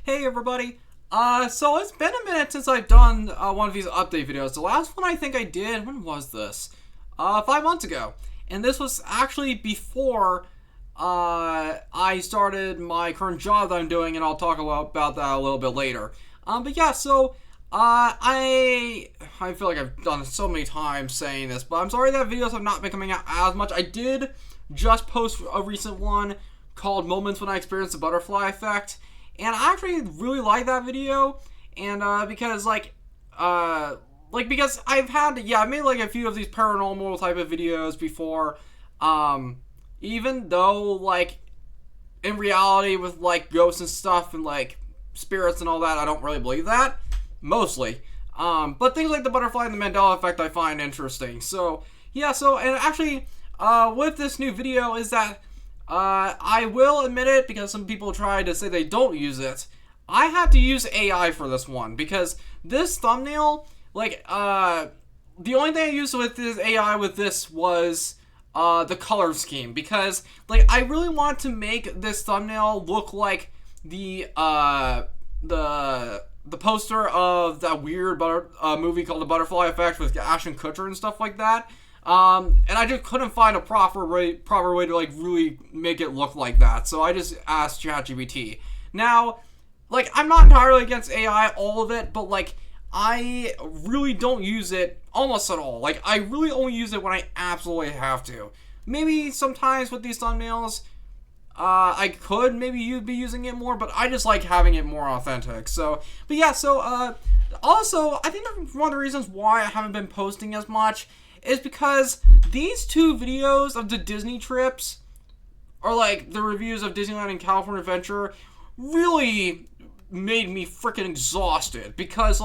Hey everybody. So it's been a minute since I've done one of these update videos. The last one I think I did, when was this? 5 months ago. And this was actually before I started my current job that I'm doing, and I'll talk about that a little bit later. But yeah, so I feel like I've done it so many times saying this, but I'm sorry that videos have not been coming out as much. I did just post a recent one called Moments When I Experienced the Butterfly Effect. And I actually really like that video, and because because I made like a few of these paranormal type of videos before, even though like in reality with like ghosts and stuff and like spirits and all that, I don't really believe that mostly. But things like the butterfly and the Mandela effect I find interesting. So yeah, and actually with this new video is that. I will admit it, because some people try to say they don't use it. I had to use AI for this one, because this thumbnail, the only thing I used with this AI with this was, the color scheme, because, I really want to make this thumbnail look like the poster of that weird movie called The Butterfly Effect with Ashton Kutcher and stuff like that. And I just couldn't find a proper way to really make it look like that. So I just asked ChatGPT. Now, I'm not entirely against AI, all of it, but I really don't use it almost at all. I really only use it when I absolutely have to. Maybe sometimes with these thumbnails, I could maybe be using it more, but I just like having it more authentic. Also, I think one of the reasons why I haven't been posting as much is because these two videos of the Disney trips, or the reviews of Disneyland and California Adventure, really made me freaking exhausted. Because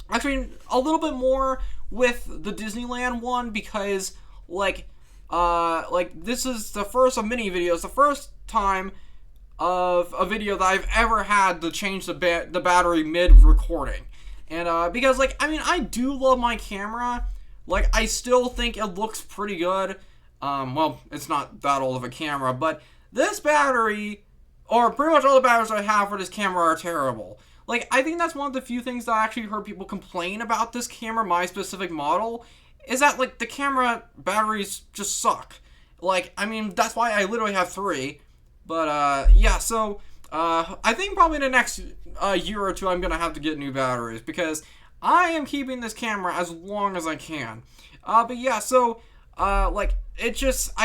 actually a little bit more with the Disneyland one, because this is the first of many videos, the first time of a video that I've ever had to change the battery mid-recording. And because I do love my camera. I still think it looks pretty good. Well, it's not that old of a camera, but this battery, or pretty much all the batteries I have for this camera, are terrible. I think that's one of the few things that I actually heard people complain about this camera, my specific model, is that, the camera batteries just suck. That's why I literally have 3. But, I think probably in the next year or two I'm gonna have to get new batteries, because I am keeping this camera as long as I can. I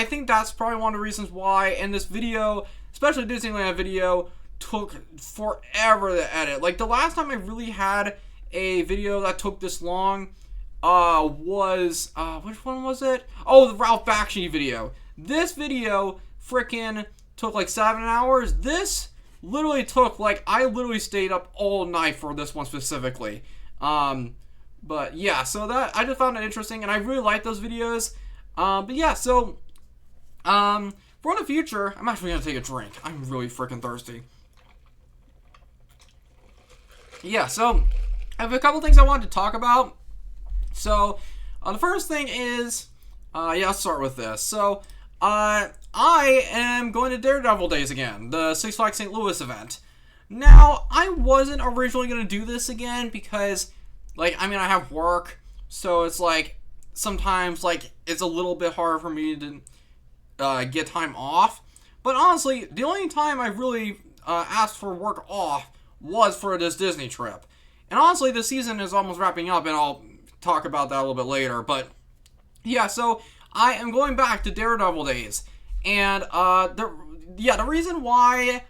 think that's probably one of the reasons why in this video, especially Disneyland video, took forever to edit. The last time I really had a video that took this long was, which one was it? Oh, the Ralph Bakshi video. This video freaking took 7 hours. This literally took, I literally stayed up all night for this one specifically. But yeah, so that, I just found it interesting, and I really like those videos. For the future, I'm actually gonna take a drink. I'm really freaking thirsty. Yeah, so I have a couple things I wanted to talk about. So, the first thing is, let's start with this. So, I am going to Daredevil Days again, the Six Flags St. Louis event. Now, I wasn't originally going to do this again because, I have work, so it's sometimes, it's a little bit hard for me to get time off. But honestly, the only time I really asked for work off was for this Disney trip. And honestly, the season is almost wrapping up, and I'll talk about that a little bit later. But, yeah, so I am going back to Daredevil Days. And, the reason why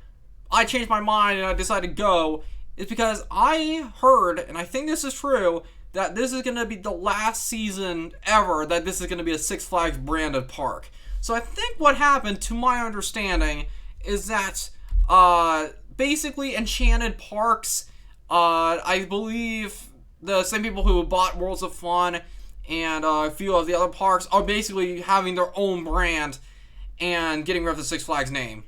I changed my mind and I decided to go is because I heard, and I think this is true, that this is going to be the last season ever that this is going to be a Six Flags branded park. So I think what happened, to my understanding, is that basically Enchanted Parks, I believe the same people who bought Worlds of Fun and a few of the other parks are basically having their own brand and getting rid of the Six Flags name.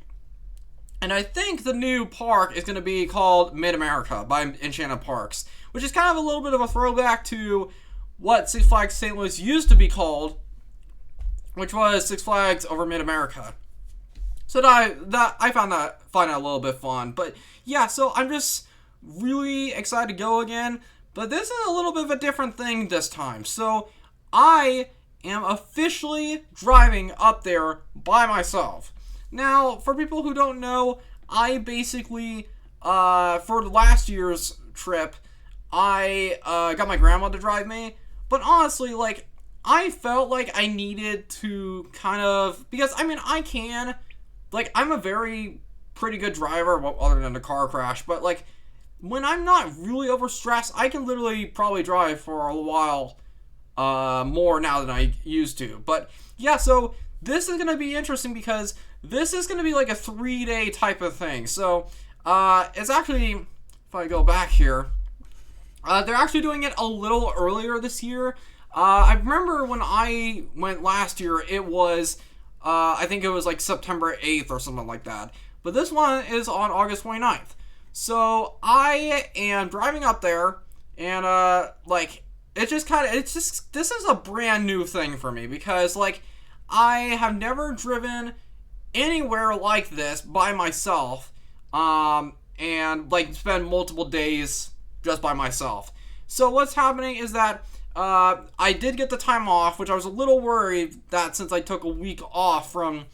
And I think the new park is going to be called Mid-America by Enchanted Parks, which is kind of a little bit of a throwback to what Six Flags St. Louis used to be called, which was Six Flags over Mid-America. So I find that a little bit fun. But yeah, so I'm just really excited to go again. But this is a little bit of a different thing this time. So I am officially driving up there by myself. Now, for people who don't know, I basically, for last year's trip, I got my grandma to drive me. But honestly, like, I felt like I needed to kind of, because, I mean, I can, like, I'm a very pretty good driver, well, other than the car crash, but, like, when I'm not really overstressed, I can literally probably drive for a while more now than I used to. But, yeah, so this is going to be interesting because this is going to be like a 3-day type of thing. So, it's actually, if I go back here, they're actually doing it a little earlier this year. I remember when I went last year, it was, I think it was like September 8th or something like that. But this one is on August 29th. So I am driving up there, and, like, this is a brand new thing for me because, like, I have never driven anywhere like this by myself, and, like, spend multiple days just by myself. So what's happening is that I did get the time off, which I was a little worried that since I took a week off from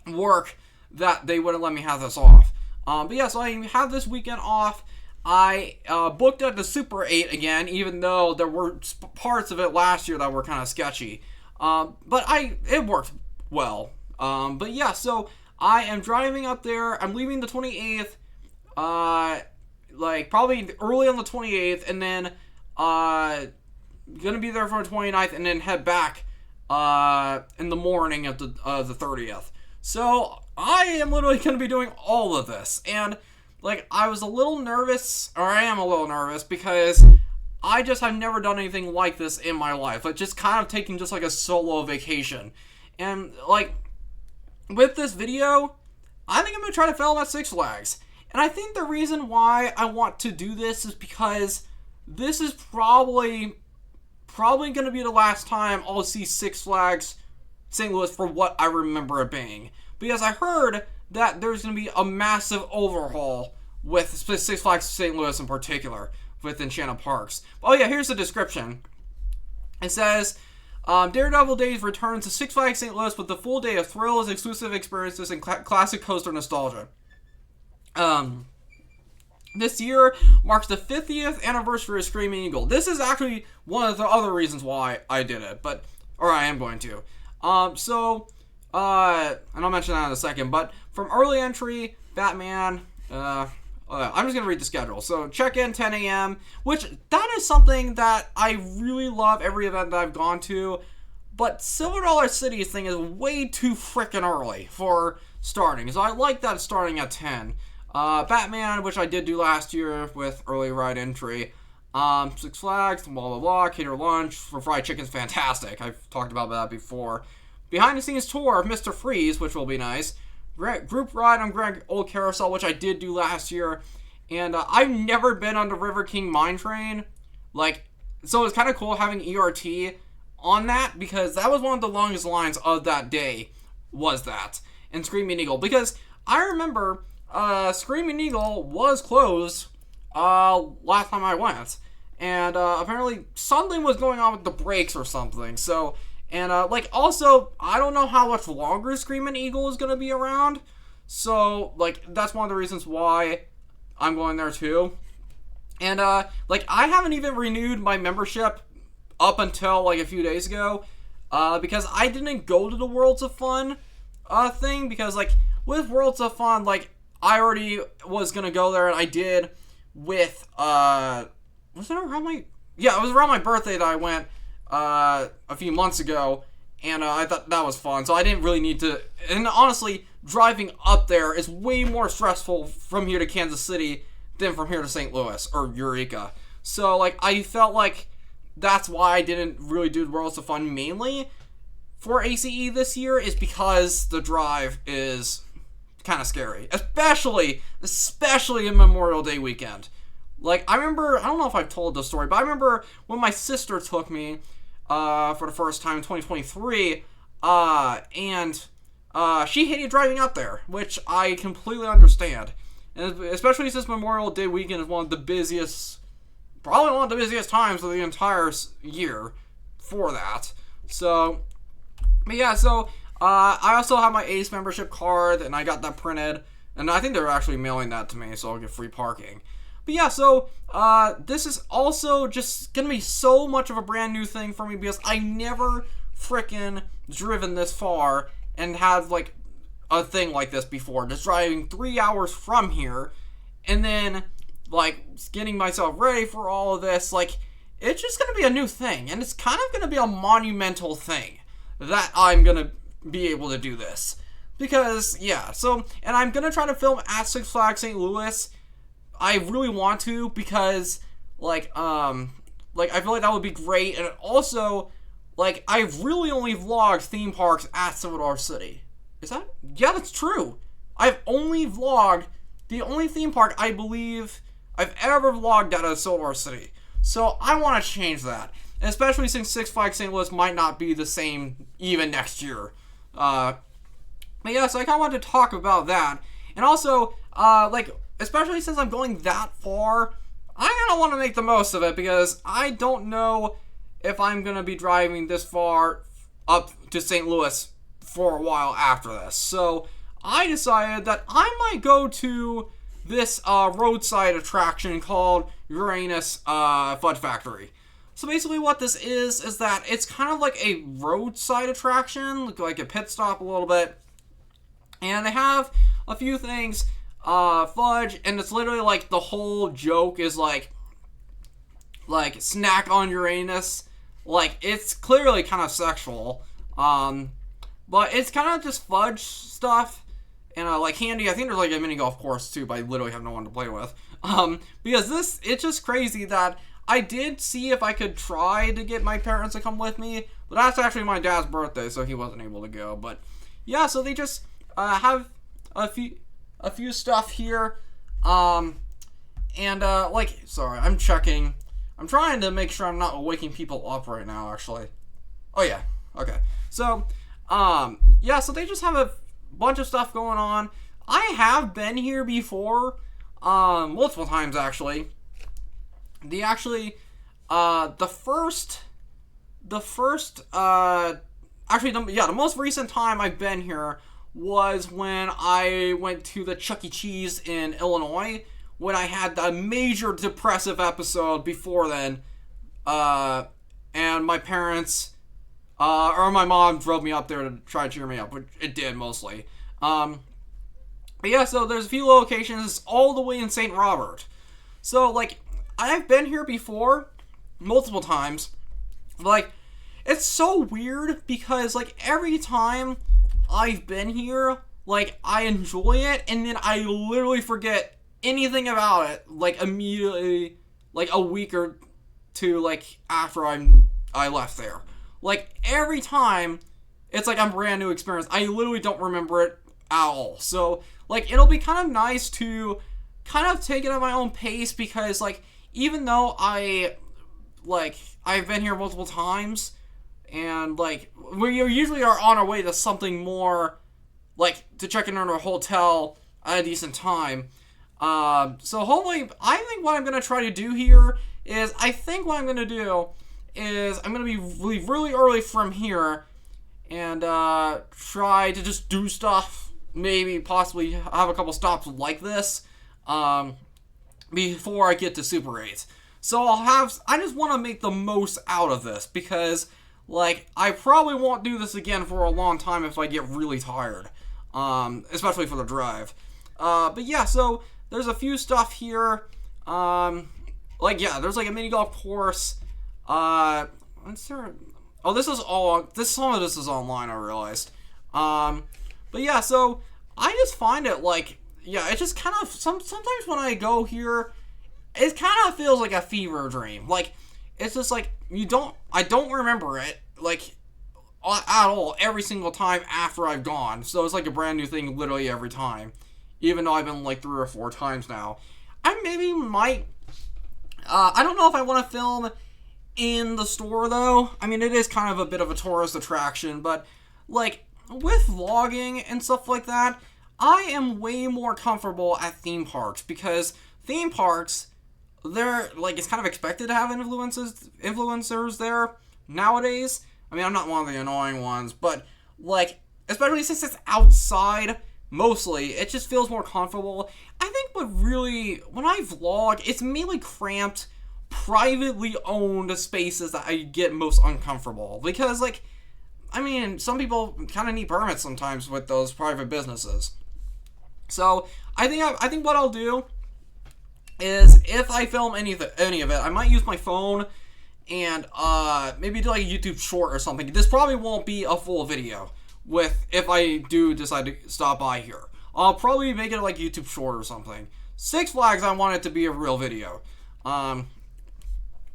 work that they wouldn't let me have this off. But yeah, so I had this weekend off. I booked at the Super 8 again, even though there were parts of it last year that were kind of sketchy. But it worked well. But yeah, so I am driving up there. I'm leaving the 28th. Like, probably early on the 28th, and then, gonna be there for the 29th, and then head back, in the morning of the 30th. So, I am literally gonna be doing all of this, and, like, I was a little nervous, or I am a little nervous, because I just have never done anything like this in my life, like, just kind of taking just, like, a solo vacation, and, like, with this video, I think I'm gonna try to film at Six Flags. And I think the reason why I want to do this is because this is probably going to be the last time I'll see Six Flags St. Louis for what I remember it being. Because I heard that there's going to be a massive overhaul with Six Flags St. Louis in particular, with Enchanted Parks. Oh yeah, here's the description. It says, Daredevil Days returns to Six Flags St. Louis with the full day of thrills, exclusive experiences, and classic coaster nostalgia. This year marks the 50th anniversary of Screaming Eagle. This is actually one of the other reasons why I did it, or I am going to. And I'll mention that in a second, but from early entry, Batman, I'm just going to read the schedule. So, check-in 10 a.m., which, that is something that I really love every event that I've gone to, but Silver Dollar City's thing is way too freaking early for starting, so I like that it's starting at 10. Batman, which I did do last year with early ride entry. Six Flags, blah, blah, blah. Cater lunch for fried chicken's fantastic. I've talked about that before. Behind the scenes tour of Mr. Freeze, which will be nice. Group ride on Grand Old Carousel, which I did do last year. And I've never been on the River King Mine Train. Like, so it's kind of cool having ERT on that, because that was one of the longest lines of that day, was that. And Screaming Eagle. Because I remember Screaming Eagle was closed last time I went, and apparently something was going on with the brakes or something. So, and like, also, I don't know how much longer Screaming Eagle is gonna be around, so, like, that's one of the reasons why I'm going there too. And like, I haven't even renewed my membership up until like a few days ago, because I didn't go to the Worlds of Fun thing, because, like, with Worlds of Fun, like, I already was gonna go there, and I did with, was it around my, yeah, it was around my birthday that I went, a few months ago, and, I thought that was fun, so I didn't really need to, and honestly, driving up there is way more stressful from here to Kansas City than from here to St. Louis, or Eureka, so, like, I felt like that's why I didn't really do Worlds of Fun mainly for ACE this year, is because the drive is kind of scary, especially in Memorial Day weekend. Like, I remember, I don't know if I've told this story, but I remember when my sister took me for the first time in 2023, and she hated driving up there, which I completely understand. And especially since Memorial Day weekend is one of the busiest, probably one of the busiest times of the entire year for that. So, but yeah, so I also have my Ace membership card, and I got that printed, and I think they're actually mailing that to me, so I'll get free parking. But yeah, so this is also just gonna be so much of a brand new thing for me because I never frickin' driven this far and had like a thing like this before. Just driving 3 hours from here and then like getting myself ready for all of this. Like, it's just gonna be a new thing, and it's kind of gonna be a monumental thing that I'm gonna be able to do this. Because, yeah, so, and I'm gonna try to film at Six Flags St. Louis. I really want to because, like, I feel like that would be great. And also, like, I've really only vlogged theme parks at Silver City. Is that? Yeah, that's true. I've only vlogged, the only theme park I believe I've ever vlogged out of Silver City. So, I want to change that. Especially since Six Flags St. Louis might not be the same even next year. But yeah, so I kind of wanted to talk about that. And also, like, especially since I'm going that far, I kind of want to make the most of it because I don't know if I'm going to be driving this far up to St. Louis for a while after this. So I decided that I might go to this roadside attraction called Uranus Fudge Factory. So basically what this is that it's kind of like a roadside attraction, like a pit stop a little bit. And they have a few things, fudge, and it's literally like the whole joke is like snack on Uranus. Like, it's clearly kind of sexual, but it's kind of just fudge stuff, and like candy. I think there's like a mini golf course too, but I literally have no one to play with. Because it's just crazy that I did see if I could try to get my parents to come with me, but that's actually my dad's birthday, so he wasn't able to go. But yeah, so they just have a few stuff here, and like, sorry, I'm checking. I'm trying to make sure I'm not waking people up right now, actually. Oh yeah, okay. So, yeah, so they just have a bunch of stuff going on. I have been here before, multiple times actually. The most recent time I've been here was when I went to the Chuck E. Cheese in Illinois, when I had the major depressive episode before then, and my parents, or my mom drove me up there to try to cheer me up, which it did mostly. But yeah, so there's a few locations all the way in St. Robert. So, like, I've been here before, multiple times, but, like, it's so weird because, like, every time I've been here, like, I enjoy it, and then I literally forget anything about it, like, immediately, like, a week or two, like, after I left there. Like, every time, it's like a brand new experience. I literally don't remember it at all. So, like, it'll be kind of nice to kind of take it at my own pace because, like, even though I've been here multiple times, and, like, we usually are on our way to something more, like, to check in on a hotel at a decent time. So hopefully, I think what I'm going to try to do here is, I'm going to leave really early from here, and, try to just do stuff, maybe possibly have a couple stops like this, before I get to Super 8. So I just want to make the most out of this, because, like, I probably won't do this again for a long time if I get really tired, especially for the drive. But yeah, so there's a few stuff here, like, yeah, there's like a mini golf course, what's there? Oh, some of this is online, I realized. But yeah, so I just find it like, yeah, it just kind of, sometimes when I go here, it kind of feels like a fever dream. Like, it's just like, I don't remember it, like, at all, every single time after I've gone. So it's like a brand new thing literally every time. Even though I've been like 3 or 4 times now. I maybe might, I don't know if I want to film in the store though. I mean, it is kind of a bit of a tourist attraction, but, like, with vlogging and stuff like that, I am way more comfortable at theme parks because theme parks, they're like, it's kind of expected to have influencers there nowadays. I mean, I'm not one of the annoying ones, but like, especially since it's outside mostly, it just feels more comfortable. I think when I vlog, it's mainly cramped, privately owned spaces that I get most uncomfortable because, like, I mean, some people kind of need permits sometimes with those private businesses. So I think what I'll do is, if I film any of it, I might use my phone and maybe do like a YouTube short or something. This probably won't be a full video if I do decide to stop by here. I'll probably make it like YouTube short or something. Six Flags, I want it to be a real video. But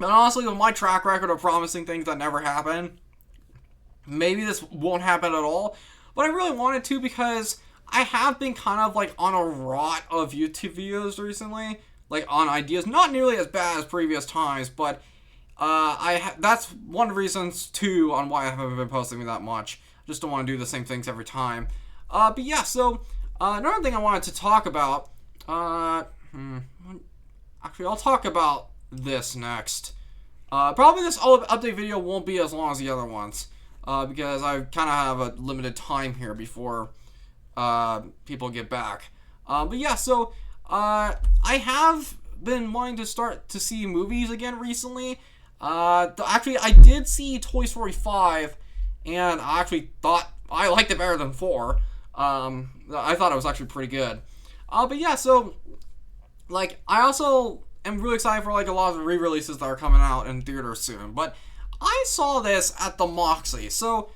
honestly, with my track record of promising things that never happen, maybe this won't happen at all. But I really wanted to because I have been kind of like on a rot of YouTube videos recently. Like on ideas, not nearly as bad as previous times, but that's one of the reasons too on why I haven't been posting that much. I just don't want to do the same things every time. But yeah, so another thing I wanted to talk about. Actually, I'll talk about this next. Probably this update video won't be as long as the other ones because I kind of have a limited time here before people get back. But yeah, so I have been wanting to start to see movies again recently. Actually, I did see Toy Story 5, and I actually thought I liked it better than 4. I thought it was actually pretty good. But yeah, so like I also am really excited for like a lot of the re-releases that are coming out in theaters soon. But I saw this at the Moxie, or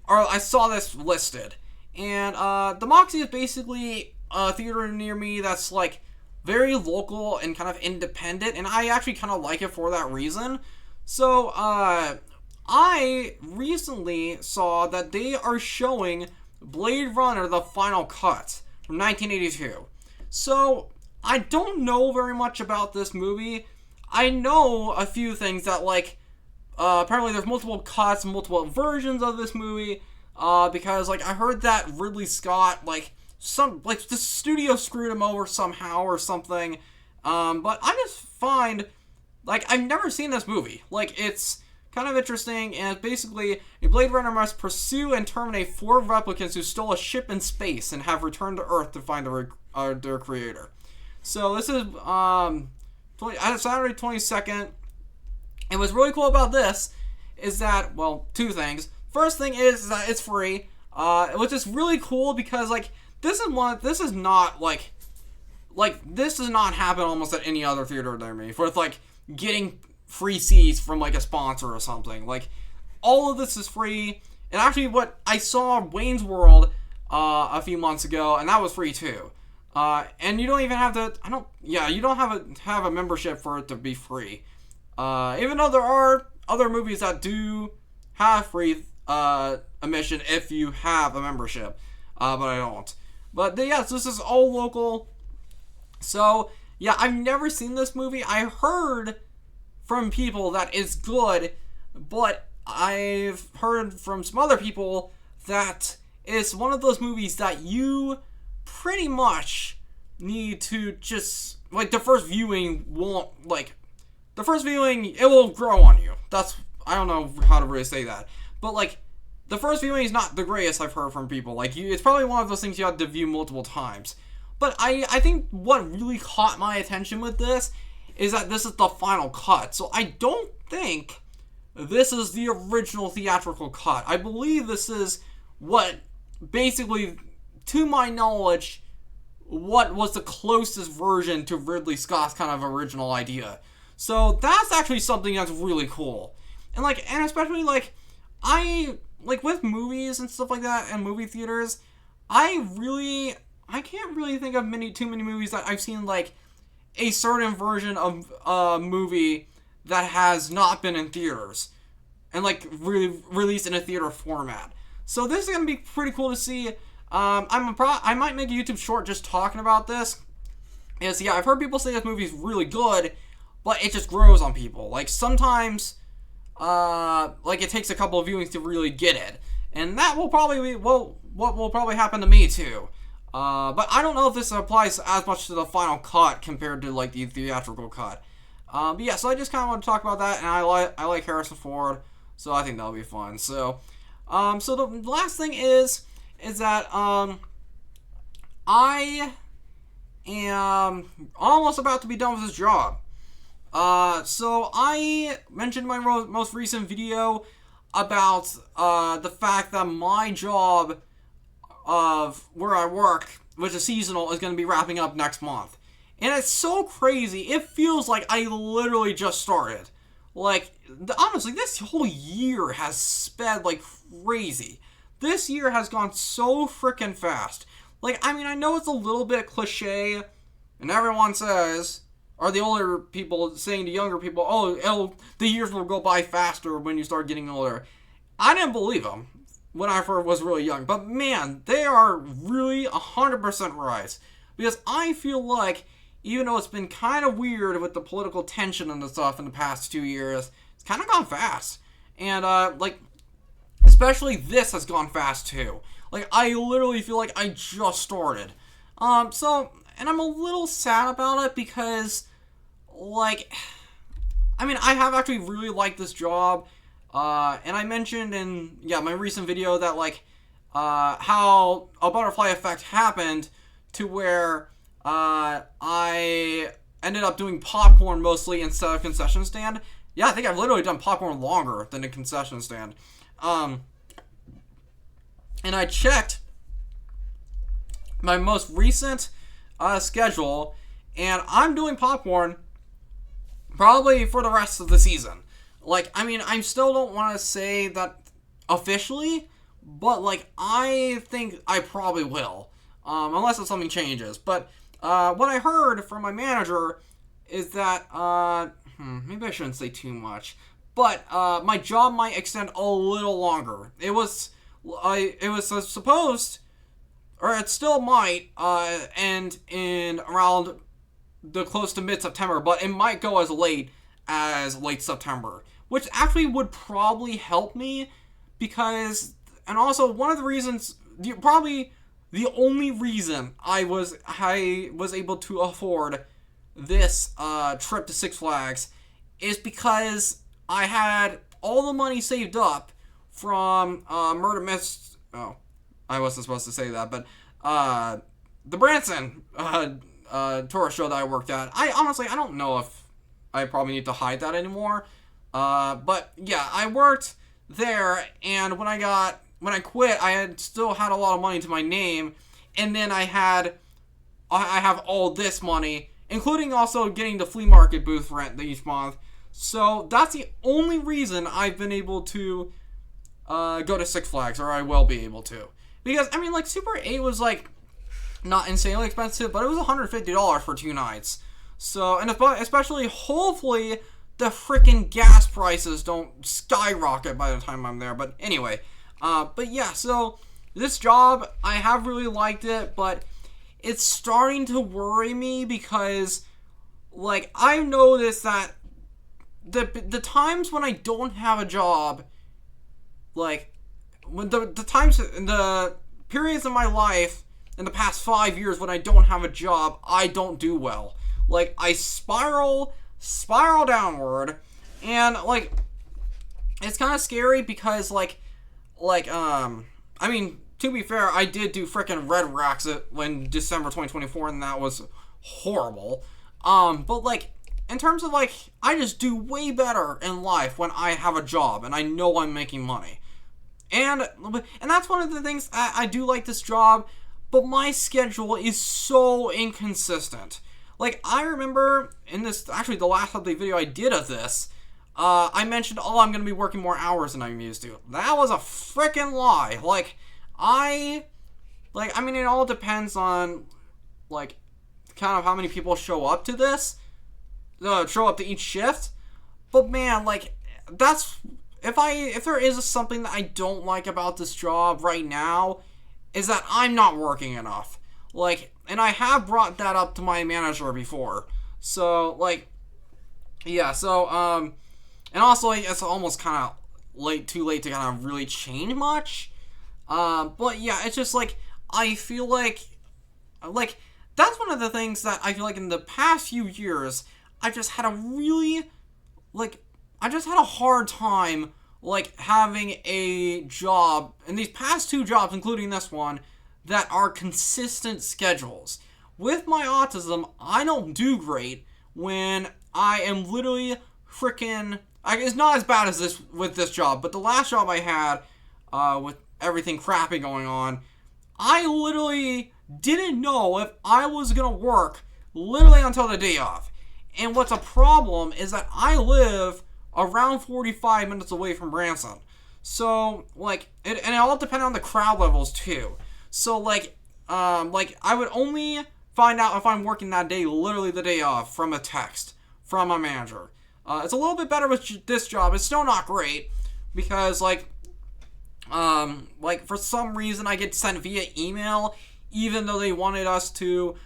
I saw this listed, and the Moxie is basically a theater near me that's like very local and kind of independent, and I actually kind of like it for that reason. So I recently saw that they are showing Blade Runner: The Final Cut from 1982. So I don't know very much about this movie. I know a few things that like apparently there's multiple cuts, multiple versions of this movie, because like I heard that Ridley Scott like the studio screwed him over somehow or something. But I just find like I've never seen this movie. Like it's kind of interesting, and it's basically a Blade Runner must pursue and terminate 4 replicants who stole a ship in space and have returned to Earth to find their creator. So this is Saturday 22nd. And what's really cool about this is that, well, 2 things. First thing is that it's free, which is really cool because like this does not happen almost at any other theater near me. For like getting free seats from like a sponsor or something. Like all of this is free. And actually, what I saw Wayne's World a few months ago, and that was free too. And you don't even have to. You don't have a membership for it to be free. Even though there are other movies that do have free admission if you have a membership, but I don't. But yeah, so this is all local. So yeah, I've never seen this movie. I heard from people that it's good, but I've heard from some other people that it's one of those movies that you pretty much need to just like the first viewing it will grow on you. I don't know how to really say that, but like the first viewing is not the greatest. I've heard from people like it's probably one of those things you have to view multiple times. But I think what really caught my attention with this is that this is the final cut. So I don't think this is the original theatrical cut. I believe this is what, basically, to my knowledge, what was the closest version to Ridley Scott's kind of original idea. So that's actually something that's really cool. And especially with movies and stuff like that and movie theaters, I can't really think of too many movies that I've seen like a certain version of a movie that has not been in theaters and like really released in a theater format. So this is gonna be pretty cool to see. I might make a YouTube short just talking about this. Yeah, I've heard people say this movie is really good, but it just grows on people. Like sometimes, it takes a couple of viewings to really get it, and that will probably what will probably happen to me too. But I don't know if this applies as much to the final cut compared to like the theatrical cut. But yeah, so I just kind of want to talk about that, and I like Harrison Ford, so I think that'll be fun. So the last thing is that I am almost about to be done with this job. So I mentioned in my most recent video about the fact that my job of where I work, which is seasonal, is going to be wrapping up next month. And it's so crazy. It feels like I literally just started. Like, honestly, this whole year has sped like crazy. This year has gone so freaking fast. Like, I mean, I know it's a little bit cliche, and everyone says, or the older people saying to younger people, oh, the years will go by faster when you start getting older. I didn't believe them when I first was really young. But man, they are really 100% right. Because I feel like, even though it's been kind of weird with the political tension and the stuff in the past 2 years, it's kind of gone fast. And, especially this has gone fast too. Like, I literally feel like I just started. And I'm a little sad about it because, like, I mean, I have actually really liked this job. And I mentioned in, my recent video that, like, how a butterfly effect happened to where, I ended up doing popcorn mostly instead of concession stand. Yeah, I think I've literally done popcorn longer than a concession stand. And I checked my most recent schedule, and I'm doing popcorn probably for the rest of the season. Like, I mean, I still don't want to say that officially, but, like, I think I probably will, unless something changes. But what I heard from my manager is that, maybe I shouldn't say too much, but my job might extend a little longer. It was supposed, or it still might, end in around the close to mid-September, but it might go as late September, which actually would probably help me because, and also one of the reasons, probably the only reason I was able to afford this trip to Six Flags is because I had all the money saved up from Murder Mystery. Oh, I wasn't supposed to say that, but the Branson tourist show that I worked at. I don't know if I probably need to hide that anymore. But yeah, I worked there, and when I quit, I still had a lot of money to my name, and then I have all this money, including also getting the flea market booth rent each month. So that's the only reason I've been able to go to Six Flags, or I will be able to. Because, I mean, like, Super 8 was, like, not insanely expensive, but it was $150 for 2 nights. So, and especially, hopefully, the freaking gas prices don't skyrocket by the time I'm there. But anyway, but yeah, so this job, I have really liked it, but it's starting to worry me because, like, I've noticed that the times when I don't have a job, like, when the periods of my life in the past 5 years when I don't have a job, I don't do well. Like, I spiral downward, and, like, it's kind of scary because, I mean, to be fair, I did do frickin' Red Racks when December 2024, and that was horrible. But, like, in terms of, like, I just do way better in life when I have a job, and I know I'm making money. And that's one of the things I do like this job, but my schedule is so inconsistent. Like, I remember in this, actually the last update video I did of this, I mentioned, I'm going to be working more hours than I'm used to. That was a freaking lie. I mean, it all depends on, like, kind of how many people show up to this, show up to each shift. But man, like, that's, if there is something that I don't like about this job right now, is that I'm not working enough. Like, and I have brought that up to my manager before. So, like, yeah, so, and also, like, it's almost kind of too late to kind of really change much. But yeah, it's just like, I feel like that's one of the things that I feel like in the past few years, I just had a really, I just had a hard time, having a job, and these past two jobs, including this one, that are consistent schedules. With my autism, I don't do great when I am literally freaking, it's not as bad as this with this job, but the last job I had, with everything crappy going on, I literally didn't know if I was gonna work literally until the day of. And what's a problem is that I live around 45 minutes away from Branson. So, and it all depends on the crowd levels too. So, I would only find out if I'm working that day literally the day of from a text from my manager. It's a little bit better with this job. It's still not great because, for some reason I get sent via email, even though they wanted us to,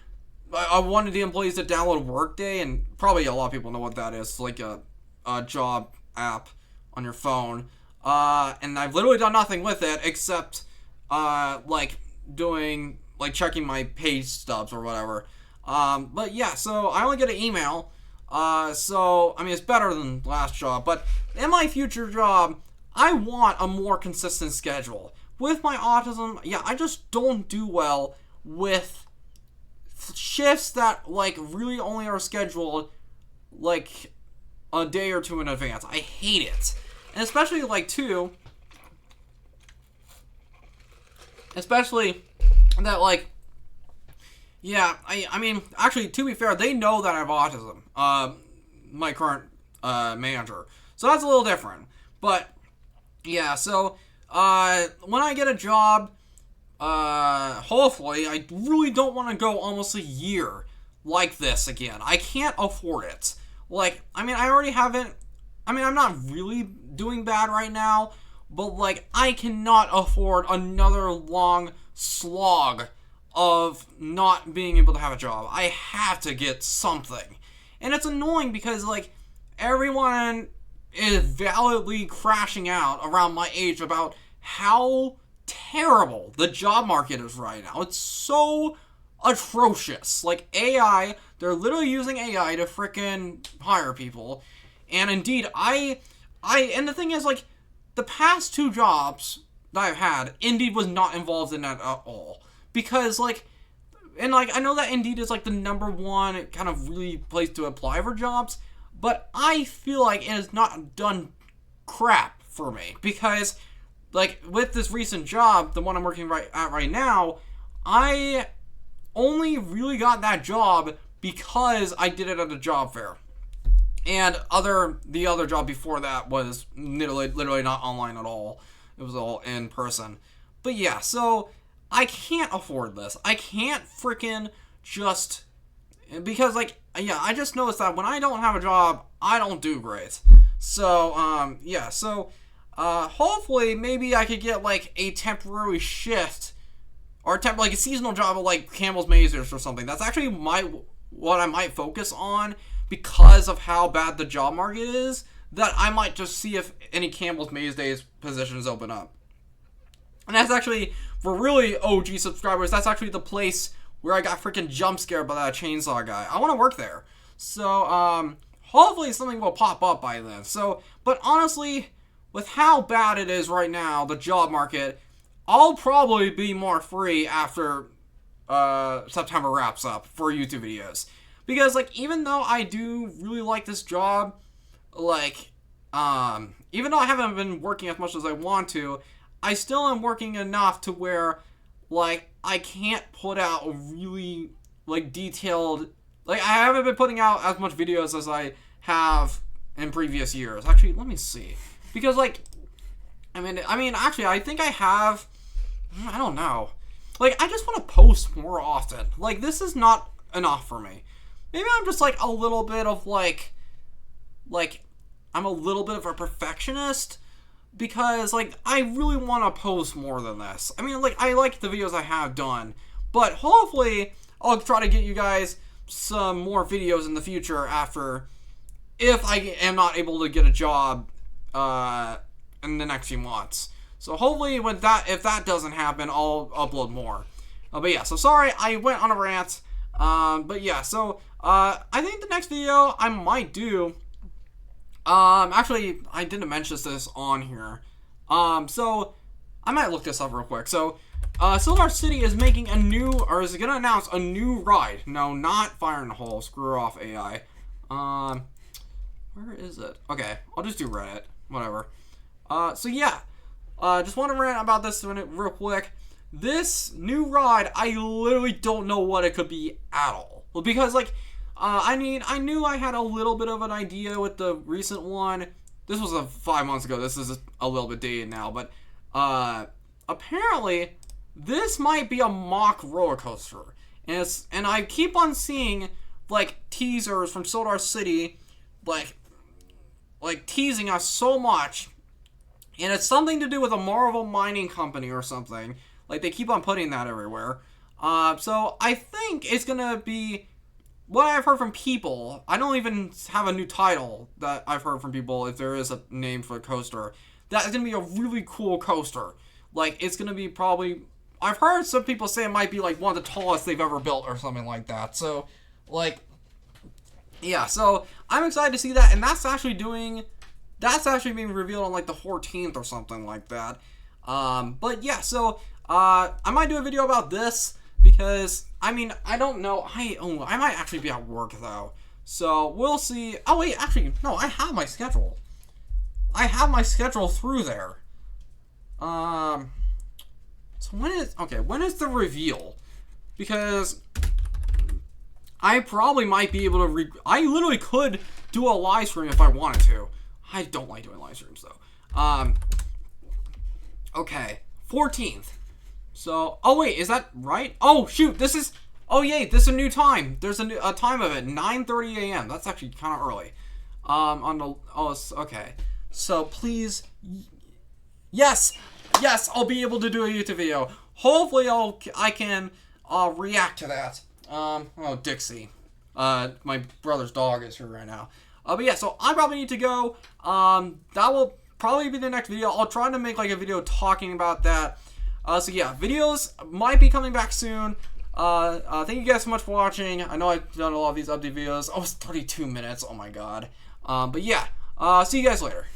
I wanted the employees to download Workday, and probably a lot of people know what that is. It's like a job app on your phone. And I've literally done nothing with it except, doing, checking my pay stubs or whatever. But yeah, so I only get an email. So, I mean, it's better than last job, but in my future job, I want a more consistent schedule. With my autism, yeah, I just don't do well with shifts that, really only are scheduled, a day or two in advance. I hate it. And especially, that, yeah, I mean, actually, to be fair, they know that I have autism, my current, manager. So that's a little different. But, yeah, so, when I get a job, hopefully, I really don't want to go almost a year like this again. I can't afford it. I'm not really doing bad right now, but, I cannot afford another long slog of not being able to have a job. I have to get something. And it's annoying because, everyone is validly crashing out around my age about how terrible the job market is right now. It's so atrocious. AI, they're literally using AI to frickin' hire people. And indeed, and the thing is, the past two jobs that I've had, Indeed was not involved in that at all. Because, I know that Indeed is, the number one kind of really place to apply for jobs, but I feel like it has not done crap for me. Because, with this recent job, the one I'm working right now, I only really got that job because I did it at a job fair. And the other job before that was literally not online at all. It was all in person. But yeah, so I can't afford this. I can't freaking just, because I just noticed that when I don't have a job, I don't do great. So, yeah, so, hopefully maybe I could get a temporary shift or a seasonal job at Campbell's Mazers or something. That's actually what I might focus on because of how bad the job market is, that I might just see if any Campbell's Maze Days positions open up. And that's actually, for really OG subscribers, that's actually the place where I got freaking jump scared by that chainsaw guy. I want to work there. So, hopefully something will pop up by then. So, but honestly, with how bad it is right now, the job market, I'll probably be more free after September wraps up for YouTube videos. Because, even though I do really like this job, even though I haven't been working as much as I want to, I still am working enough to where, I can't put out a really, detailed, I haven't been putting out as much videos as I have in previous years. Actually, let me see. Because, actually, I think I have, I don't know. I just want to post more often. This is not enough for me. Maybe I'm just, a little bit of, I'm a little bit of a perfectionist, because, I really want to post more than this. I mean, I like the videos I have done, but hopefully I'll try to get you guys some more videos in the future if I am not able to get a job in the next few months. So hopefully if that doesn't happen, I'll upload more. But yeah, so sorry I went on a rant. But yeah, so I think the next video I might do. Actually, I didn't mention this on here. So I might look this up real quick. So, Solar City is making a new, or is gonna announce a new ride. No, not Fire in the Hole. Screw off AI. Where is it? Okay, I'll just do Reddit. Whatever. So yeah, just want to rant about this real quick. This new ride, I literally don't know what it could be at all. Well, because like, I mean, I knew I had a little bit of an idea with the recent one. This was 5 months ago. This is a little bit dated now, but apparently this might be a mock roller coaster, and I keep on seeing like teasers from Solar City, like teasing us so much, and it's something to do with a Marvel mining company or something. Like they keep on putting that everywhere. So I think it's gonna be what I've heard from people. I don't even have a new title that I've heard from people, if there is a name for a coaster. That is going to be a really cool coaster. Like, it's going to be probably... I've heard some people say it might be, like, one of the tallest they've ever built or something like that. So, like... Yeah, so I'm excited to see that. And that's actually being revealed on, like, the 14th or something like that. But, yeah, so... I might do a video about this. Because, I mean, I don't know. I might actually be at work, though. So, we'll see. Oh, wait, actually, no, I have my schedule. I have my schedule through there. So when is the reveal? Because I probably might be able to I literally could do a live stream if I wanted to. I don't like doing live streams, though. Okay, 14th. So, oh wait, is that right? Oh shoot, this is a new time. There's a time of it, 9:30 a.m. That's actually kind of early. Okay. So please, yes, I'll be able to do a YouTube video. Hopefully I can react to that. Oh, Dixie. My brother's dog is here right now. But yeah, so I probably need to go. That will probably be the next video. I'll try to make like a video talking about that. So yeah, videos might be coming back soon. Thank you guys so much for watching. I know I've done a lot of these update videos. Oh, it's 32 minutes. Oh my god. But yeah, see you guys later.